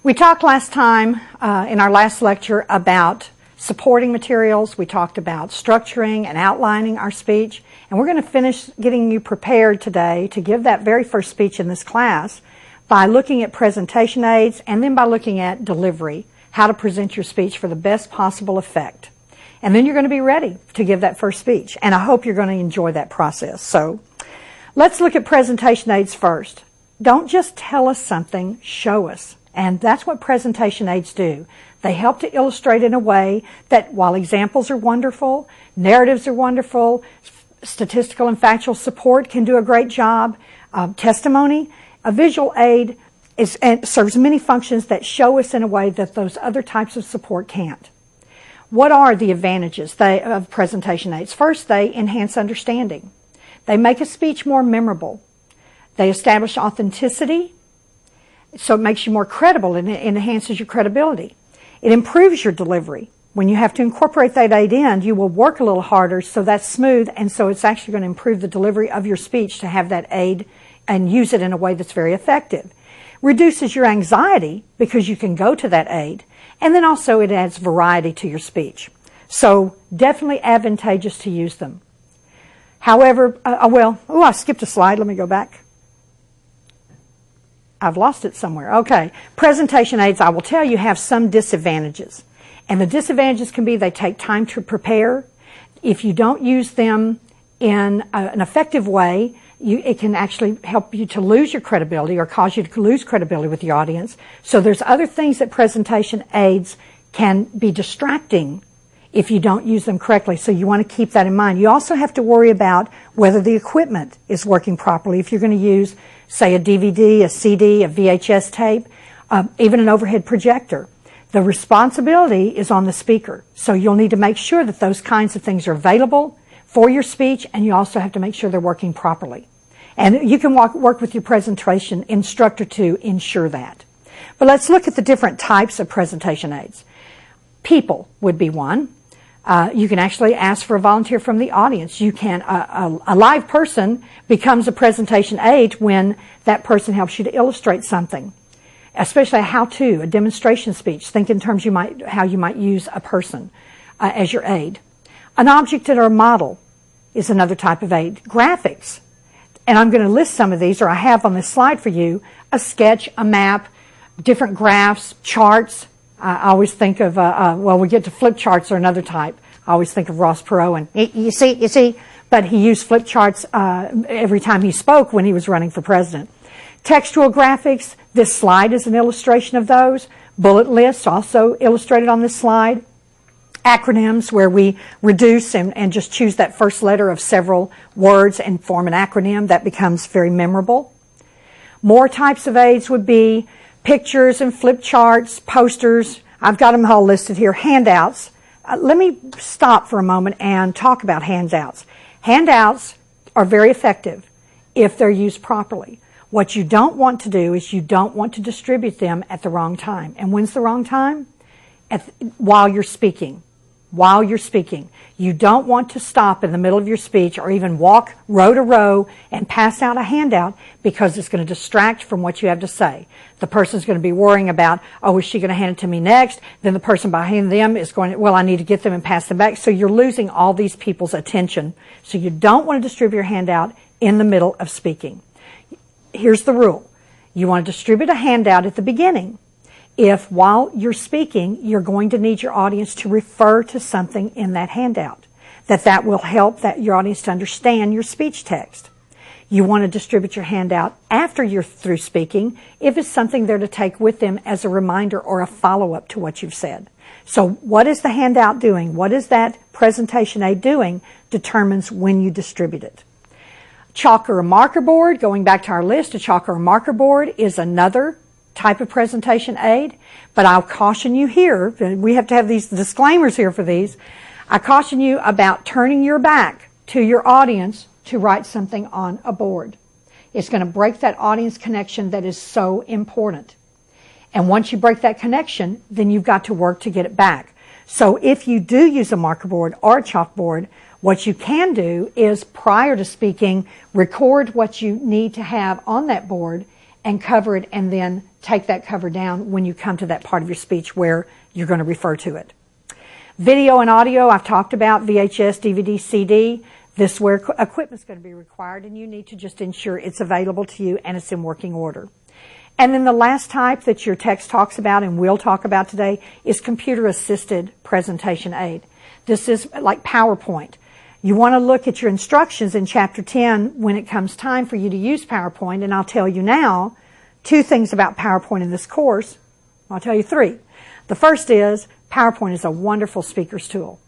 We talked last time in our last lecture about supporting materials. We talked about structuring and outlining our speech. And we're going to finish getting you prepared today to give that very first speech in this class by looking at presentation aids and then by looking at delivery, how to present your speech for the best possible effect. And then you're going to be ready to give that first speech. And I hope you're going to enjoy that process. So let's look at presentation aids first. Don't just tell us something, show us. And that's what presentation aids do. They help to illustrate in a way that while examples are wonderful, narratives are wonderful, statistical and factual support can do a great job, testimony, a visual aid serves many functions that show us in a way that those other types of support can't. What are the advantages of presentation aids? First, they enhance understanding. They make a speech more memorable. They establish authenticity, so it makes you more credible and it enhances your credibility. It improves your delivery. When you have to incorporate that aid in, you will work a little harder, so that's smooth, and so it's actually going to improve the delivery of your speech to have that aid and use it in a way that's very effective. Reduces your anxiety because you can go to that aid, and then also it adds variety to your speech. So definitely advantageous to use them. However, I skipped a slide. Let me go back. I've lost it somewhere. Okay. Presentation aids, I will tell you, have some disadvantages. And the disadvantages can be they take time to prepare. If you don't use them in an effective way, it can actually help you to lose your credibility or cause you to lose credibility with the audience. So there's other things that presentation aids can be distracting if you don't use them correctly. So you want to keep that in mind. You also have to worry about whether the equipment is working properly. If you're going to use, say, a DVD, a CD, a VHS tape, even an overhead projector, the responsibility is on the speaker. So you'll need to make sure that those kinds of things are available for your speech, and you also have to make sure they're working properly. And you can work with your presentation instructor to ensure that. But let's look at the different types of presentation aids. People would be one. You can actually ask for a volunteer from the audience. You can a live person becomes a presentation aid when that person helps you to illustrate something, especially a how-to, a demonstration speech. Think in terms how you might use a person as your aid. An object or a model is another type of aid. Graphics, and I'm going to list some of these, or I have on this slide for you, a sketch, a map, different graphs, charts. I always think of, we get to flip charts or another type. I always think of Ross Perot, and you see, but he used flip charts every time he spoke when he was running for president. Textual graphics, this slide is an illustration of those. Bullet lists, also illustrated on this slide. Acronyms, where we reduce and just choose that first letter of several words and form an acronym that becomes very memorable. More types of aids would be pictures and flip charts, posters. I've got them all listed here. Handouts. Let me stop for a moment and talk about handouts. Handouts are very effective if they're used properly. What you don't want to do is you don't want to distribute them at the wrong time. And when's the wrong time? While you're speaking. While you're speaking. You don't want to stop in the middle of your speech or even walk row to row and pass out a handout because it's going to distract from what you have to say. The person's going to be worrying about, is she going to hand it to me next? Then the person behind them is going, I need to get them and pass them back. So you're losing all these people's attention. So you don't want to distribute your handout in the middle of speaking. Here's the rule. You want to distribute a handout at the beginning. If while you're speaking, you're going to need your audience to refer to something in that handout, that will help your audience to understand your speech text. You want to distribute your handout after you're through speaking if it's something there to take with them as a reminder or a follow-up to what you've said. So what is the handout doing? What is that presentation aid doing determines when you distribute it. Chalk or a marker board, going back to our list, a chalk or a marker board is another type of presentation aid, but I'll caution you here, we have to have these disclaimers here for these, I caution you about turning your back to your audience to write something on a board. It's going to break that audience connection that is so important. And once you break that connection, then you've got to work to get it back. So if you do use a marker board or a chalkboard, what you can do is prior to speaking, record what you need to have on that board and cover it, and then take that cover down when you come to that part of your speech where you're going to refer to it. Video and audio, I've talked about, VHS, DVD, CD. This is where equipment's going to be required, and you need to just ensure it's available to you and it's in working order. And then the last type that your text talks about and we'll talk about today is computer-assisted presentation aid. This is like PowerPoint. You want to look at your instructions in Chapter 10 when it comes time for you to use PowerPoint, and I'll tell you now 2 things about PowerPoint in this course. I'll tell you 3. The first is PowerPoint is a wonderful speaker's tool,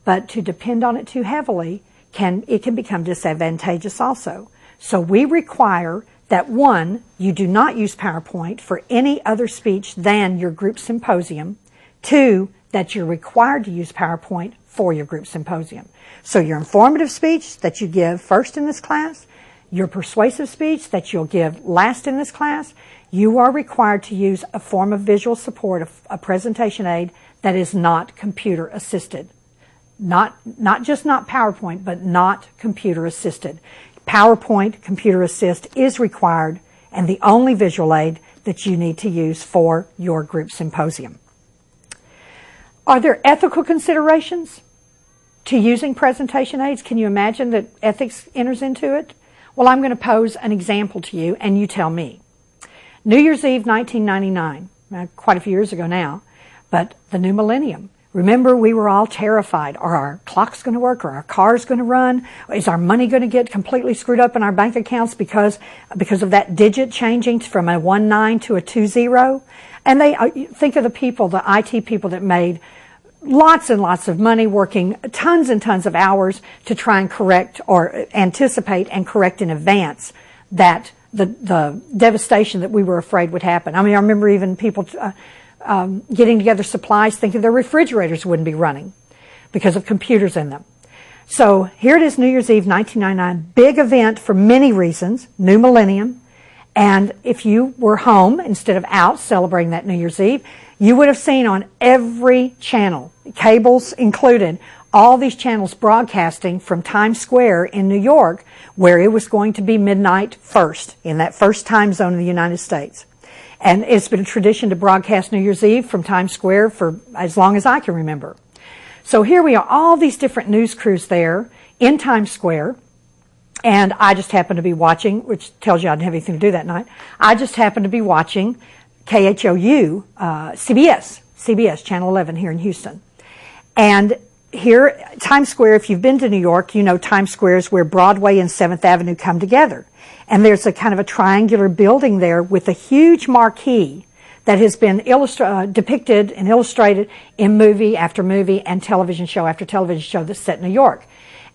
but to depend on it too heavily can become disadvantageous also. So we require that 1, you do not use PowerPoint for any other speech than your group symposium. 2, that you're required to use PowerPoint for your group symposium. So your informative speech that you give first in this class, your persuasive speech that you'll give last in this class, you are required to use a form of visual support, a presentation aid that is not computer assisted. Not just not PowerPoint, but not computer assisted. PowerPoint computer assist is required and the only visual aid that you need to use for your group symposium. Are there ethical considerations to using presentation aids? Can you imagine that ethics enters into it? Well, I'm going to pose an example to you and you tell me. New Year's Eve 1999, quite a few years ago now, but the new millennium. Remember, we were all terrified. Are our clocks going to work? Are our cars going to run? Is our money going to get completely screwed up in our bank accounts because of that digit changing from a 19 to a 20? And they think of the people, the IT people that made lots and lots of money working tons and tons of hours to try and correct or anticipate and correct in advance that the devastation that we were afraid would happen. I mean, I remember even people getting together supplies thinking their refrigerators wouldn't be running because of computers in them. So here it is, New Year's Eve 1999, big event for many reasons, new millennium. And if you were home instead of out celebrating that New Year's Eve, you would have seen on every channel, cables included, all these channels broadcasting from Times Square in New York, where it was going to be midnight first, in that first time zone in the United States. And it's been a tradition to broadcast New Year's Eve from Times Square for as long as I can remember. So here we are, all these different news crews there in Times Square. And I just happened to be watching, which tells you I didn't have anything to do that night. I just happened to be watching KHOU, CBS, Channel 11 here in Houston. And here, Times Square, if you've been to New York, you know Times Square is where Broadway and 7th Avenue come together. And there's a kind of a triangular building there with a huge marquee that has been depicted and illustrated in movie after movie and television show after television show that's set in New York.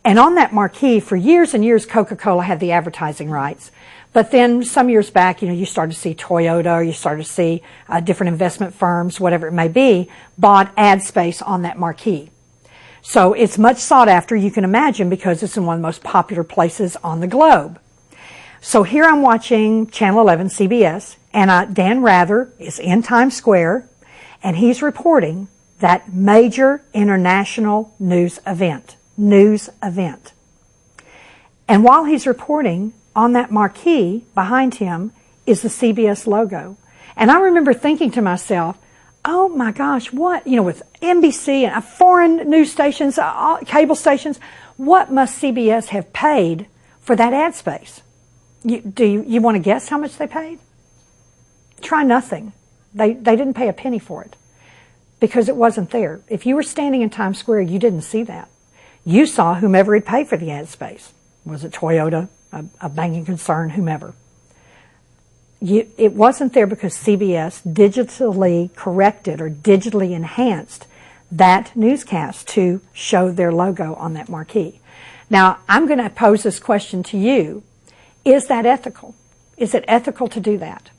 And on that marquee, for years and years, Coca-Cola had the advertising rights. But then some years back, you started to see Toyota, or you started to see different investment firms, whatever it may be, bought ad space on that marquee. So it's much sought after, you can imagine, because it's in one of the most popular places on the globe. So here I'm watching Channel 11, CBS, and Dan Rather is in Times Square, and he's reporting that major international news event. And while he's reporting, on that marquee behind him is the CBS logo. And I remember thinking to myself, oh my gosh, what, with NBC and foreign news stations, cable stations, what must CBS have paid for that ad space? You want to guess how much they paid? Try nothing. They didn't pay a penny for it because it wasn't there. If you were standing in Times Square, you didn't see that. You saw whomever had paid for the ad space. Was it Toyota, a banking concern, whomever? It wasn't there because CBS digitally corrected or digitally enhanced that newscast to show their logo on that marquee. Now, I'm going to pose this question to you. Is that ethical? Is it ethical to do that?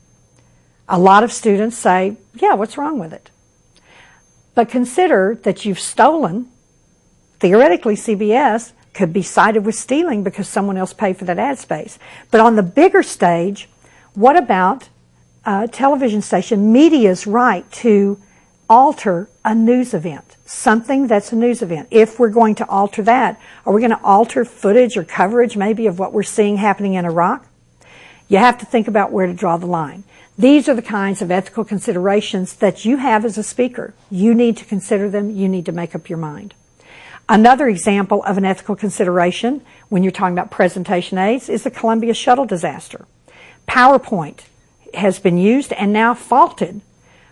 A lot of students say, yeah, what's wrong with it? But consider that you've stolen. Theoretically, CBS could be cited with stealing because someone else paid for that ad space. But on the bigger stage, what about a television station, media's right to alter a news event, something that's a news event? If we're going to alter that, are we going to alter footage or coverage maybe of what we're seeing happening in Iraq? You have to think about where to draw the line. These are the kinds of ethical considerations that you have as a speaker. You need to consider them. You need to make up your mind. Another example of an ethical consideration when you're talking about presentation aids is the Columbia shuttle disaster. PowerPoint has been used and now faulted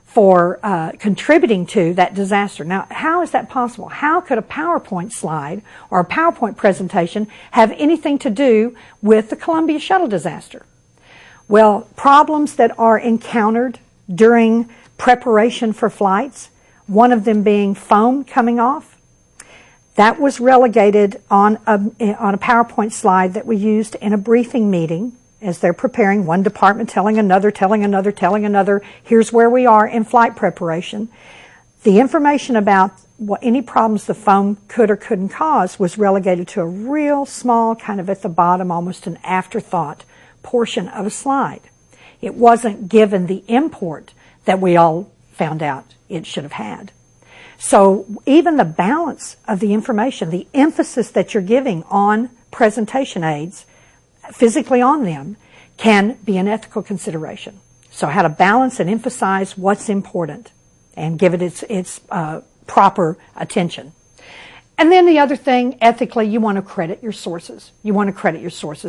for contributing to that disaster. Now, how is that possible? How could a PowerPoint slide or a PowerPoint presentation have anything to do with the Columbia shuttle disaster? Well, problems that are encountered during preparation for flights, one of them being foam coming off, that was relegated on a PowerPoint slide that we used in a briefing meeting as they're preparing, one department telling another, here's where we are in flight preparation. The information about any problems the foam could or couldn't cause was relegated to a real small, kind of at the bottom, almost an afterthought portion of a slide. It wasn't given the import that we all found out it should have had. So even the balance of the information, the emphasis that you're giving on presentation aids, physically on them, can be an ethical consideration. So how to balance and emphasize what's important and give it its proper attention. And then the other thing, ethically, you want to credit your sources.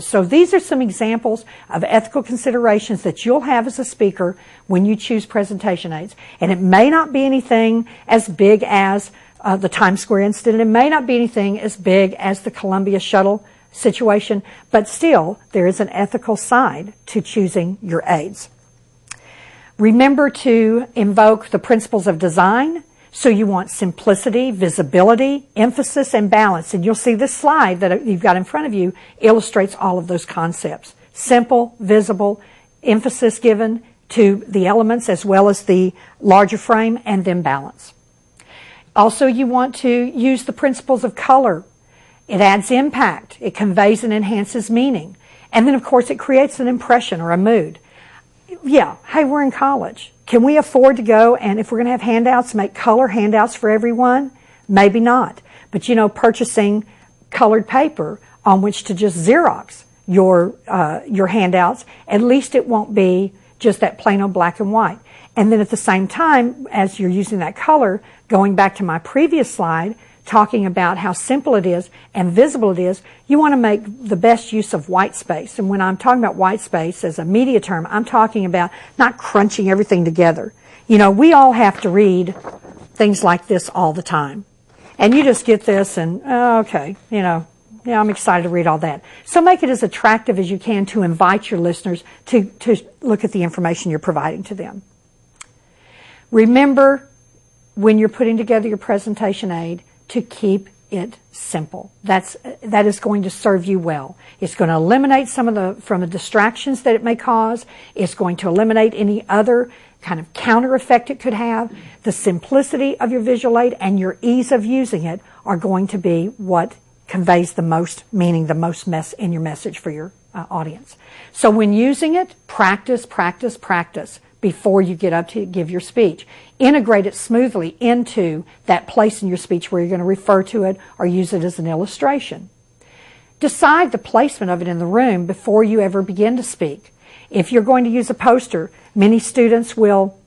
So these are some examples of ethical considerations that you'll have as a speaker when you choose presentation aids. And it may not be anything as big as the Times Square incident. It may not be anything as big as the Columbia shuttle situation, but still, there is an ethical side to choosing your aids. Remember to invoke the principles of design. So you want simplicity, visibility, emphasis, and balance. And you'll see this slide that you've got in front of you illustrates all of those concepts. Simple, visible, emphasis given to the elements as well as the larger frame, and then balance. Also, you want to use the principles of color. It adds impact. It conveys and enhances meaning. And then, of course, it creates an impression or a mood. Yeah, hey, we're in college. Can we afford to go and if we're going to have handouts, make color handouts for everyone? Maybe not. But, purchasing colored paper on which to just Xerox your handouts, at least it won't be just that plain old black and white. And then at the same time, as you're using that color, going back to my previous slide, talking about how simple it is and visible it is, you want to make the best use of white space. And when I'm talking about white space as a media term, I'm talking about not crunching everything together. We all have to read things like this all the time. And you just get this and, okay, I'm excited to read all that. So make it as attractive as you can to invite your listeners to look at the information you're providing to them. Remember, when you're putting together your presentation aid, to keep it simple. That is going to serve you well. It's going to eliminate some of the distractions that it may cause. It's going to eliminate any other kind of counter effect it could have. The simplicity of your visual aid and your ease of using it are going to be what conveys the most meaning, the most mess in your message for your audience. So when using it, practice before you get up to give your speech. Integrate it smoothly into that place in your speech where you're going to refer to it or use it as an illustration. Decide the placement of it in the room before you ever begin to speak. If you're going to use a poster, many students will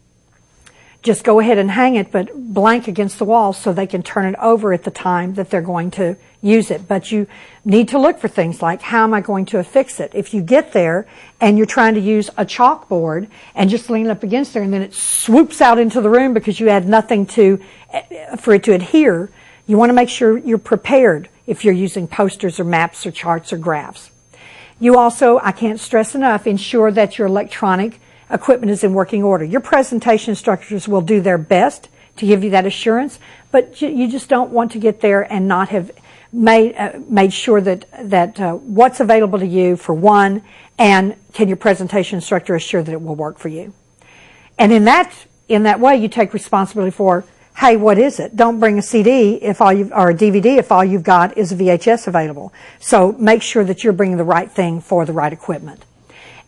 just go ahead and hang it, but blank against the wall so they can turn it over at the time that they're going to use it. But you need to look for things like, how am I going to affix it? If you get there and you're trying to use a chalkboard and just lean up against there and then it swoops out into the room because you had nothing for it to adhere, you want to make sure you're prepared if you're using posters or maps or charts or graphs. You also, I can't stress enough, ensure that your electronic equipment is in working order. Your presentation instructors will do their best to give you that assurance, but you just don't want to get there and not have made sure that what's available to you for one, and can your presentation instructor assure that it will work for you. And in that way, you take responsibility for, hey, what is it? Don't bring a CD or a DVD if all you've got is a VHS available. So make sure that you're bringing the right thing for the right equipment.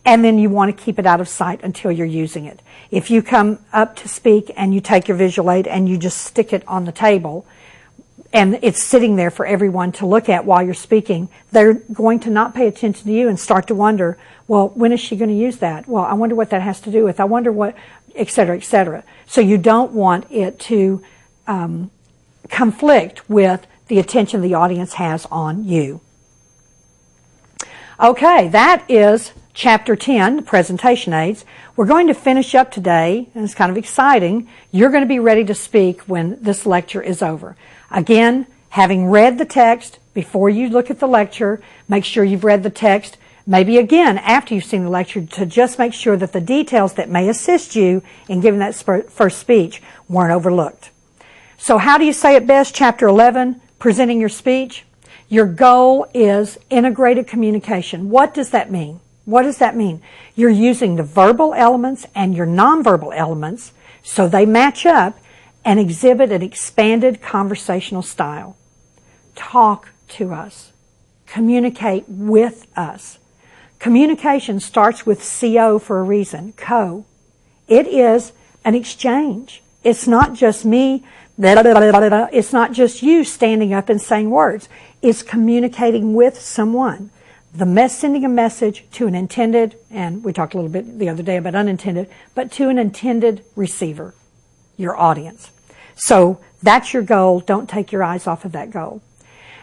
And then you want to keep it out of sight until you're using it. If you come up to speak and you take your visual aid and you just stick it on the table, and it's sitting there for everyone to look at while you're speaking, they're going to not pay attention to you and start to wonder, well, when is she going to use that? Well, I wonder what that has to do with. I wonder what, et cetera, et cetera. So you don't want it to conflict with the attention the audience has on you. Okay, that is Chapter 10, the presentation aids. We're going to finish up today, and it's kind of exciting. You're going to be ready to speak when this lecture is over. Again, having read the text before you look at the lecture, make sure you've read the text. Maybe again, after you've seen the lecture, to just make sure that the details that may assist you in giving that first speech weren't overlooked. So how do you say it best? Chapter 11, presenting your speech. Your goal is integrated communication. What does that mean? What does that mean? You're using the verbal elements and your nonverbal elements so they match up and exhibit an expanded conversational style. Talk to us. Communicate with us. Communication starts with CO for a reason, co. It is an exchange. It's not just me, it's not just you standing up and saying words. It's communicating with someone. Sending a message to an intended, and we talked a little bit the other day about unintended, but to an intended receiver, your audience. So that's your goal. Don't take your eyes off of that goal.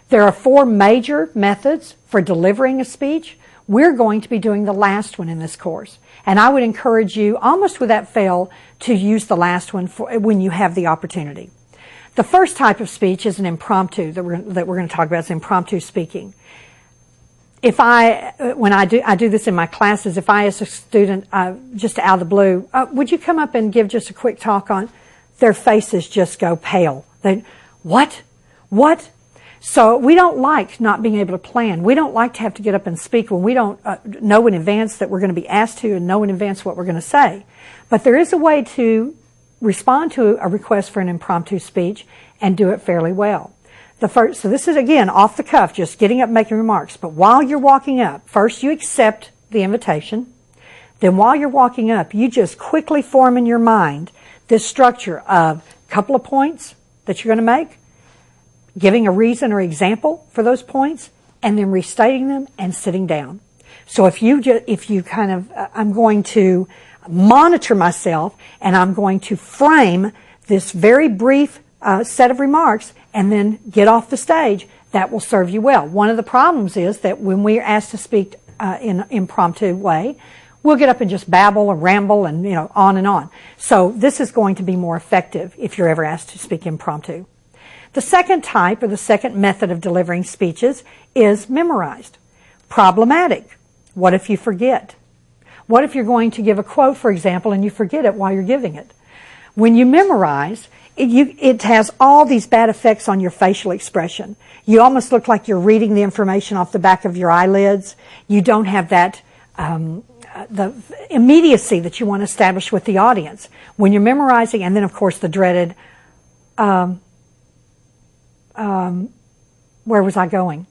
There are 4 major methods for delivering a speech. We're going to be doing the last one in this course. And I would encourage you, almost without fail, to use the last one when you have the opportunity. The first type of speech is an impromptu that we're going to talk about, is impromptu speaking. When I do this in my classes, if I ask a student just out of the blue, would you come up and give just a quick talk on, their faces just go pale. What? So we don't like not being able to plan. We don't like to have to get up and speak when we don't know in advance that we're going to be asked to and know in advance what we're going to say. But there is a way to respond to a request for an impromptu speech and do it fairly well. So this is, again, off the cuff, just getting up, making remarks. But while you're walking up, first you accept the invitation. Then while you're walking up, you just quickly form in your mind this structure of a couple of points that you're going to make, giving a reason or example for those points, and then restating them and sitting down. So if you kind of, I'm going to monitor myself and I'm going to frame this very brief set of remarks and then get off the stage, that will serve you well. One of the problems is that when we're asked to speak in an impromptu way, we'll get up and just babble and ramble and on and on. So this is going to be more effective if you're ever asked to speak impromptu. The second type, or the second method of delivering speeches, is memorized. Problematic. What if you forget? What if you're going to give a quote, for example, and you forget it while you're giving it? When you memorize, it has all these bad effects on your facial expression. You almost look like you're reading the information off the back of your eyelids. You don't have that the immediacy that you want to establish with the audience. When you're memorizing, and then of course the dreaded, where was I going?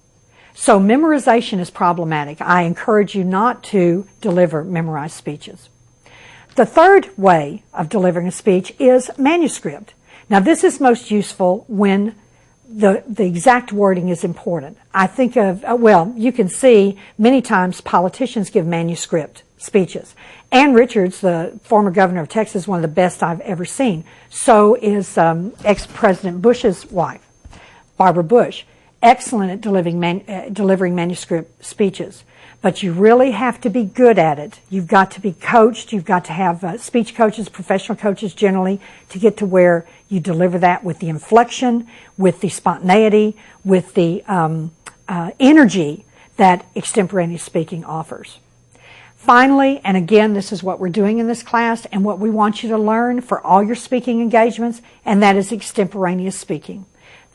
So memorization is problematic. I encourage you not to deliver memorized speeches. The third way of delivering a speech is manuscript. Now this is most useful when the exact wording is important. I think of, you can see many times politicians give manuscript speeches. Ann Richards, the former governor of Texas, is one of the best I've ever seen. So is ex-President Bush's wife, Barbara Bush. Excellent at delivering manuscript speeches. But you really have to be good at it. You've got to be coached. You've got to have speech coaches, professional coaches generally, to get to where you deliver that with the inflection, with the spontaneity, with the energy that extemporaneous speaking offers. Finally, and again, this is what we're doing in this class and what we want you to learn for all your speaking engagements, and that is extemporaneous speaking.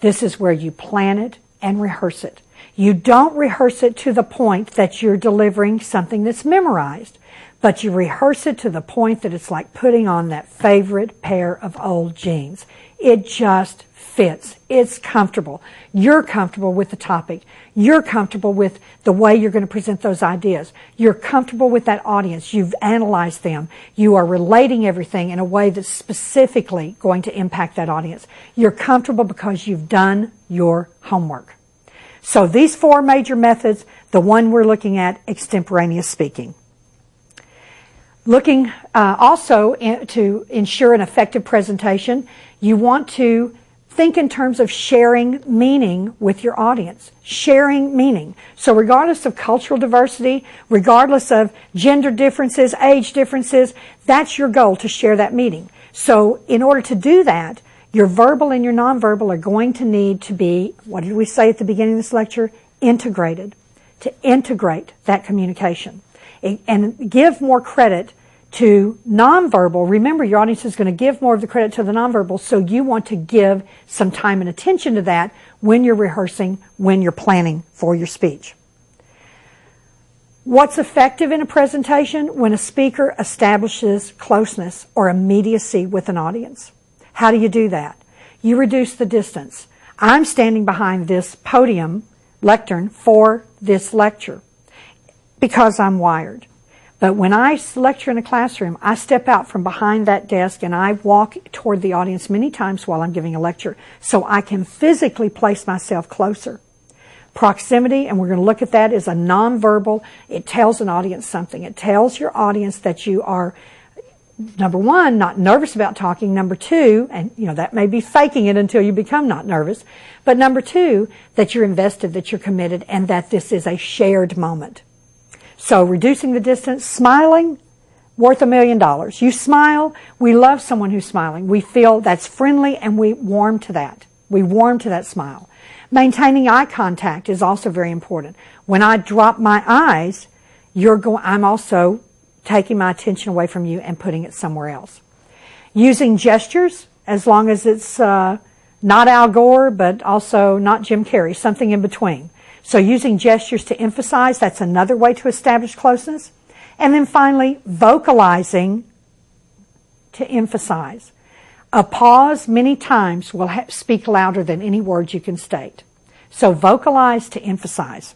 This is where you plan it and rehearse it. You don't rehearse it to the point that you're delivering something that's memorized, but you rehearse it to the point that it's like putting on that favorite pair of old jeans. It just fits. It's comfortable. You're comfortable with the topic. You're comfortable with the way you're going to present those ideas. You're comfortable with that audience. You've analyzed them. You are relating everything in a way that's specifically going to impact that audience. You're comfortable because you've done your homework. So these 4 major methods, the one we're looking at, extemporaneous speaking. Looking also to ensure an effective presentation, you want to think in terms of sharing meaning with your audience. Sharing meaning. So regardless of cultural diversity, regardless of gender differences, age differences, that's your goal, to share that meaning. So in order to do that, your verbal and your nonverbal are going to need to be, what did we say at the beginning of this lecture? Integrated. To integrate that communication. And give more credit to nonverbal. Remember, your audience is going to give more of the credit to the nonverbal, so you want to give some time and attention to that when you're rehearsing, when you're planning for your speech. What's effective in a presentation? When a speaker establishes closeness or immediacy with an audience. How do you do that? You reduce the distance. I'm standing behind this podium lectern for this lecture because I'm wired. But when I lecture in a classroom, I step out from behind that desk and I walk toward the audience many times while I'm giving a lecture so I can physically place myself closer. Proximity, and we're going to look at that, is a nonverbal. It tells an audience something. It tells your audience that you are, number one, not nervous about talking. Number two, and that may be faking it until you become not nervous, but number two, that you're invested, that you're committed, and that this is a shared moment. So reducing the distance, smiling, worth $1 million. You smile, we love someone who's smiling. We feel that's friendly and we warm to that. We warm to that smile. Maintaining eye contact is also very important. When I drop my eyes, I'm also taking my attention away from you and putting it somewhere else. Using gestures, as long as it's not Al Gore, but also not Jim Carrey, something in between. So using gestures to emphasize, that's another way to establish closeness. And then finally, vocalizing to emphasize. A pause many times will speak louder than any words you can state. So vocalize to emphasize.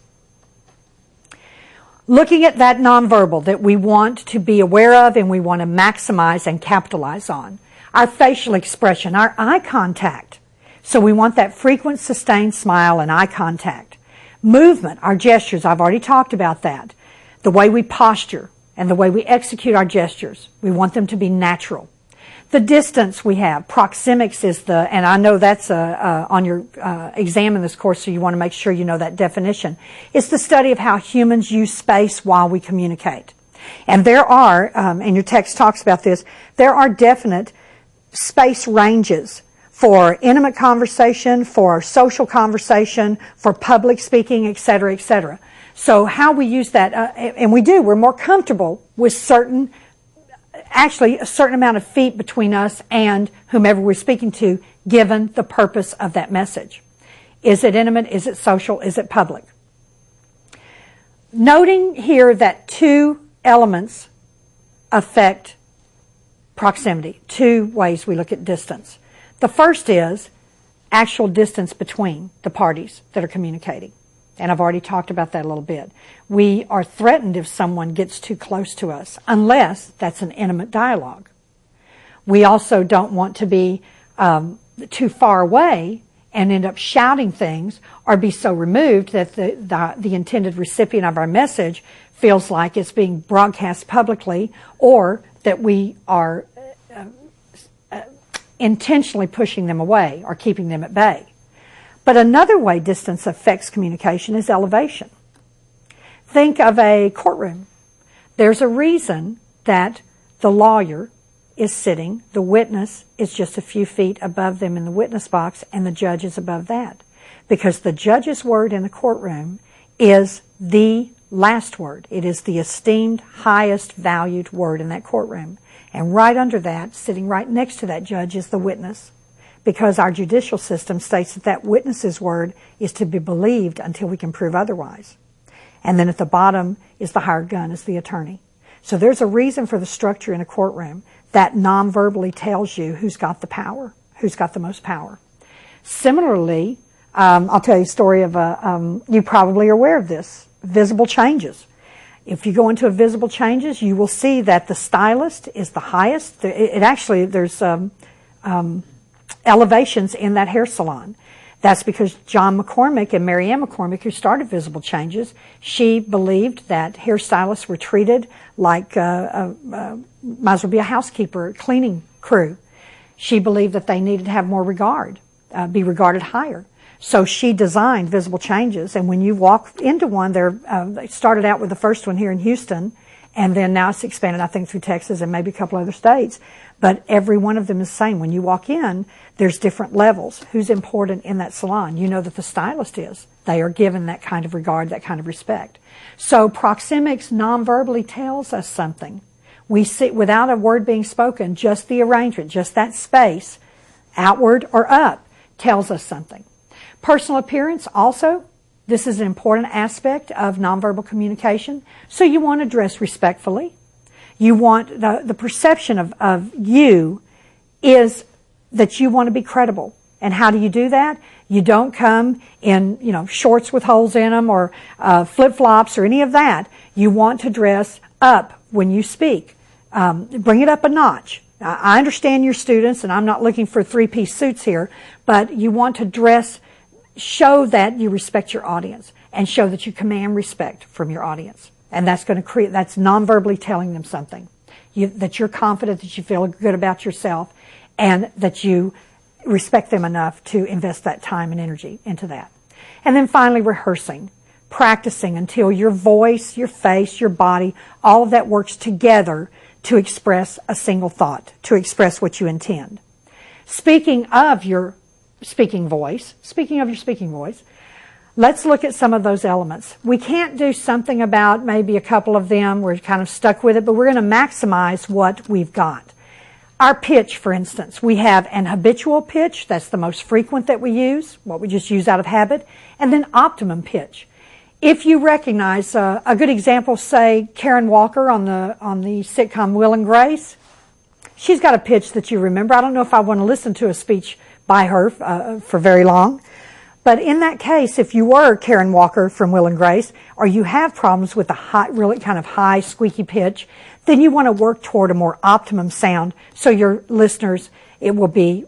Looking at that nonverbal that we want to be aware of and we want to maximize and capitalize on. Our facial expression, our eye contact. So we want that frequent, sustained smile and eye contact. Movement, our gestures, I've already talked about that. The way we posture and the way we execute our gestures, we want them to be natural. The distance we have, proxemics is and I know that's on your exam in this course, so you want to make sure you know that definition. It's the study of how humans use space while we communicate. And there are, and your text talks about this, there are definite space ranges for intimate conversation, for social conversation, for public speaking, etc., etc. So how we use that, and we're more comfortable with a certain amount of feet between us and whomever we're speaking to, given the purpose of that message. Is it intimate? Is it social? Is it public? Noting here that 2 elements affect proximity, 2 ways we look at distance. The first is actual distance between the parties that are communicating. And I've already talked about that a little bit. We are threatened if someone gets too close to us, unless that's an intimate dialogue. We also don't want to be too far away and end up shouting things or be so removed that the intended recipient of our message feels like it's being broadcast publicly, or that we are intentionally pushing them away or keeping them at bay. But another way distance affects communication is elevation. Think of a courtroom. There's a reason that the lawyer is sitting, the witness is just a few feet above them in the witness box, and the judge is above that. Because the judge's word in the courtroom is the last word. It is the esteemed, highest valued word in that courtroom. And right under that, sitting right next to that judge, is the witness. Because our judicial system states that witness's word is to be believed until we can prove otherwise. And then at the bottom is the hired gun, is the attorney. So there's a reason for the structure in a courtroom that non-verbally tells you who's got the power, who's got the most power. Similarly, I'll tell you a story of you probably are aware of this, visible changes. If you go into a visible changes, you will see that the stylist is the highest. There's elevations in that hair salon. That's because John McCormick and Mary Ann McCormick, who started Visible Changes, she believed that hairstylists were treated like might as well be a housekeeper, cleaning crew. She believed that they needed to have more regard, be regarded higher. So she designed Visible Changes, and when you walk into one, they started out with the first one here in Houston, and then now it's expanded, I think, through Texas and maybe a couple other states. But every one of them is the same. When you walk in, there's different levels. Who's important in that salon? You know that the stylist is. They are given that kind of regard, that kind of respect. So proxemics non-verbally tells us something. We see, without a word being spoken, just the arrangement, just that space, outward or up, tells us something. Personal appearance also, this is an important aspect of nonverbal communication. So you want to dress respectfully. You want, the perception of you is that you want to be credible. And how do you do that? You don't come in, shorts with holes in them or flip-flops or any of that. You want to dress up when you speak. Bring it up a notch. I understand your students, and I'm not looking for three-piece suits here, but you want to dress, show that you respect your audience and show that you command respect from your audience. And that's going to create, that's non-verbally telling them something. That you're confident, that you feel good about yourself, and that you respect them enough to invest that time and energy into that. And then finally, rehearsing. Practicing until your voice, your face, your body, all of that works together to express a single thought, to express what you intend. Speaking of your speaking voice, let's look at some of those elements. We can't do something about maybe a couple of them. We're kind of stuck with it, but we're going to maximize what we've got. Our pitch, for instance, we have an habitual pitch. That's the most frequent that we use, what we just use out of habit, and then optimum pitch. If you recognize a good example, say Karen Walker on the sitcom Will and Grace, she's got a pitch that you remember. I don't know if I want to listen to a speech by her for very long. But in that case, if you were Karen Walker from Will and Grace, or you have problems with a high, really kind of high, squeaky pitch, then you want to work toward a more optimum sound so your listeners, it will be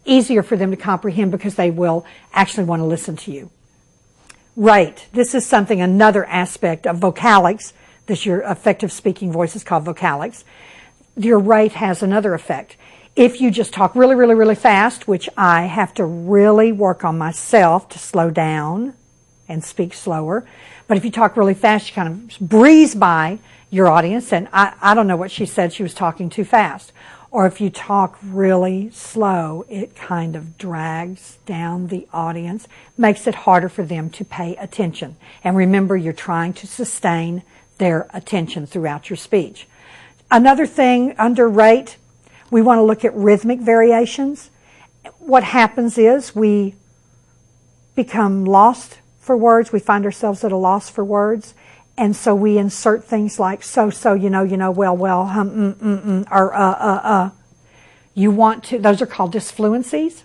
easier for them to comprehend because they will actually want to listen to you. Rate. This is something, another aspect of vocalics. This, your effective speaking voice is called vocalics. Your rate has another effect. If you just talk really, really, really fast, which I have to really work on myself to slow down and speak slower. But if you talk really fast, you kind of breeze by your audience, and I don't know what she said, she was talking too fast. Or if you talk really slow, it kind of drags down the audience, makes it harder for them to pay attention. And remember, you're trying to sustain their attention throughout your speech. Another thing under rate, we want to look at rhythmic variations. What happens is we become lost for words. We find ourselves at a loss for words. And so we insert things like so, well, or You want to, those are called disfluencies,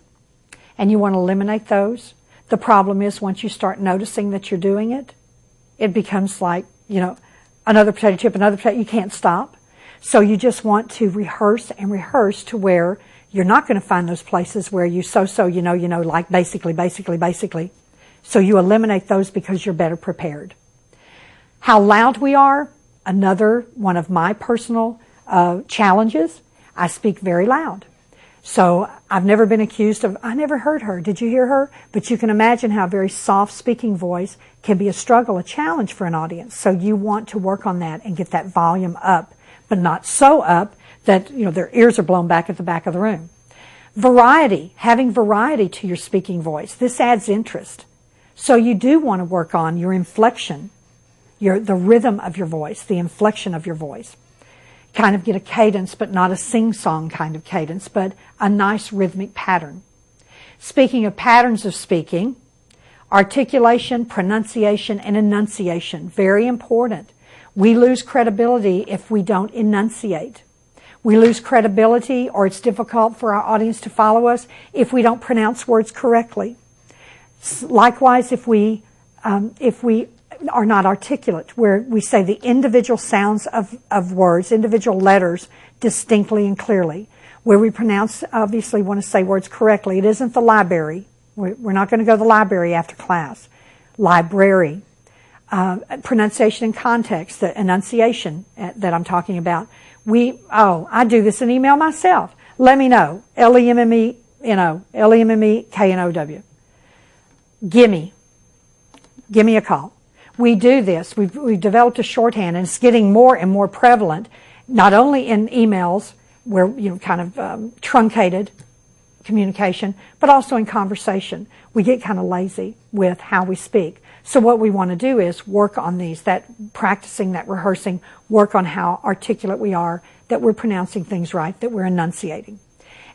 and you want to eliminate those. The problem is once you start noticing that you're doing it, it becomes like, another potato chip, you can't stop. So you just want to rehearse and rehearse to where you're not going to find those places where you like basically. So you eliminate those because you're better prepared. How loud we are, another one of my personal challenges. I speak very loud. So I've never been accused of, I never heard her. Did you hear her? But you can imagine how a very soft speaking voice can be a struggle, a challenge for an audience. So you want to work on that and get that volume up, but not so up that their ears are blown back at the back of the room. Variety, having variety to your speaking voice. This adds interest. So you do want to work on your inflection, the rhythm of your voice, the inflection of your voice. Kind of get a cadence, but not a sing-song kind of cadence, but a nice rhythmic pattern. Speaking of patterns of speaking, articulation, pronunciation, and enunciation, very important. We lose credibility if we don't enunciate. We lose credibility, or it's difficult for our audience to follow us if we don't pronounce words correctly. Likewise, if we are not articulate, where we say the individual sounds of words, individual letters distinctly and clearly, where we pronounce, obviously want to say words correctly. It isn't the library. We're not going to go to the library after class. Library. Pronunciation and context, the enunciation that I'm talking about. I do this in email myself. Let me know. L-E-M-M-E-N-O. L-E-M-M-E-K-N-O-W. Gimme a call. We do this. We've developed a shorthand, and it's getting more and more prevalent, not only in emails where, kind of truncated communication, but also in conversation. We get kind of lazy with how we speak. So what we want to do is work on these, that practicing, that rehearsing, work on how articulate we are, that we're pronouncing things right, that we're enunciating.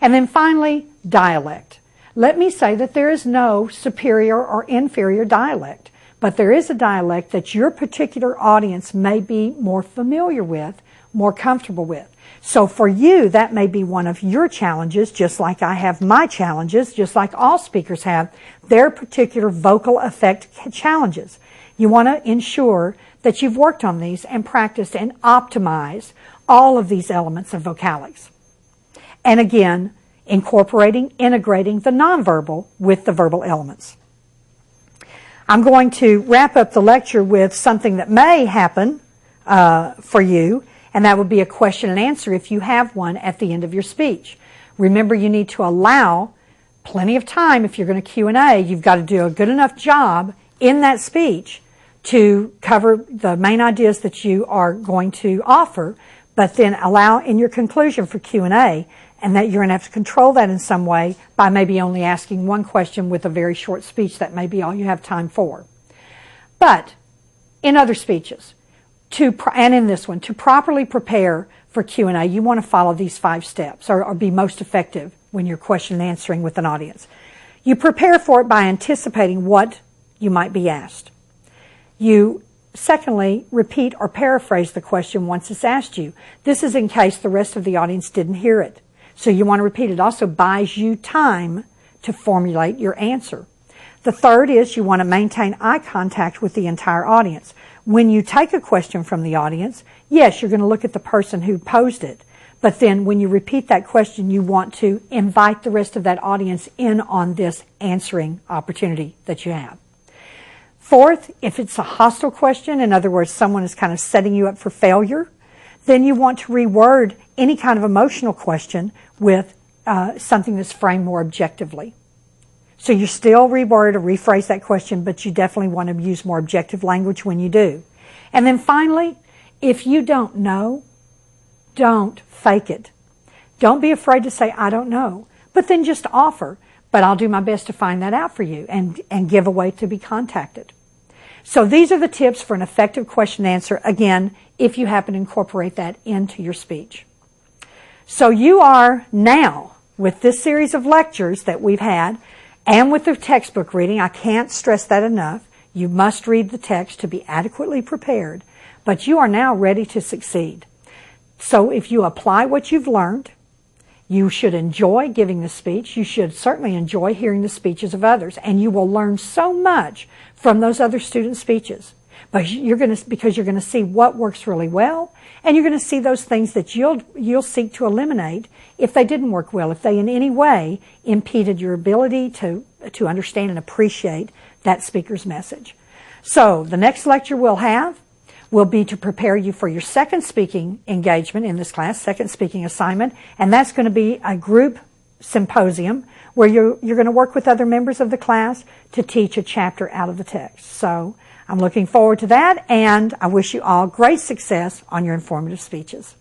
And then finally, dialect. Let me say that there is no superior or inferior dialect, but there is a dialect that your particular audience may be more familiar with, more comfortable with. So for you, that may be one of your challenges, just like I have my challenges, just like all speakers have their particular vocal effect challenges. You want to ensure that you've worked on these and practiced and optimized all of these elements of vocalics. And again, integrating the nonverbal with the verbal elements. I'm going to wrap up the lecture with something that may happen for you, and that would be a question and answer if you have one at the end of your speech. Remember, you need to allow plenty of time. If you're going to Q&A, you've got to do a good enough job in that speech to cover the main ideas that you are going to offer, but then allow in your conclusion for Q&A, and that you're going to have to control that in some way by maybe only asking one question with a very short speech. That may be all you have time for. But in other speeches, and in this one, to properly prepare for Q&A, you want to follow these 5 steps or be most effective when you're question and answering with an audience. You prepare for it by anticipating what you might be asked. You, secondly, repeat or paraphrase the question once it's asked you. This is in case the rest of the audience didn't hear it. So you want to repeat it. It also buys you time to formulate your answer. The third is you want to maintain eye contact with the entire audience. When you take a question from the audience, yes, you're going to look at the person who posed it. But then when you repeat that question, you want to invite the rest of that audience in on this answering opportunity that you have. Fourth, if it's a hostile question, in other words, someone is kind of setting you up for failure, then you want to reword any kind of emotional question with something that's framed more objectively. So you still reword or rephrase that question, but you definitely want to use more objective language when you do. And then finally, if you don't know, don't fake it. Don't be afraid to say, I don't know, but then just offer. But I'll do my best to find that out for you and give a way to be contacted. So these are the tips for an effective question and answer, again, if you happen to incorporate that into your speech. So you are now, with this series of lectures that we've had, and with the textbook reading, I can't stress that enough. You must read the text to be adequately prepared, but you are now ready to succeed. So if you apply what you've learned, you should enjoy giving the speech. You should certainly enjoy hearing the speeches of others, and you will learn so much from those other student speeches. But because you're going to see what works really well, and you're going to see those things that you'll seek to eliminate if they didn't work well, if they in any way impeded your ability to understand and appreciate that speaker's message. So the next lecture we'll have will be to prepare you for your second speaking engagement in this class, second speaking assignment, and that's going to be a group symposium where you're going to work with other members of the class to teach a chapter out of the text. So I'm looking forward to that, and I wish you all great success on your informative speeches.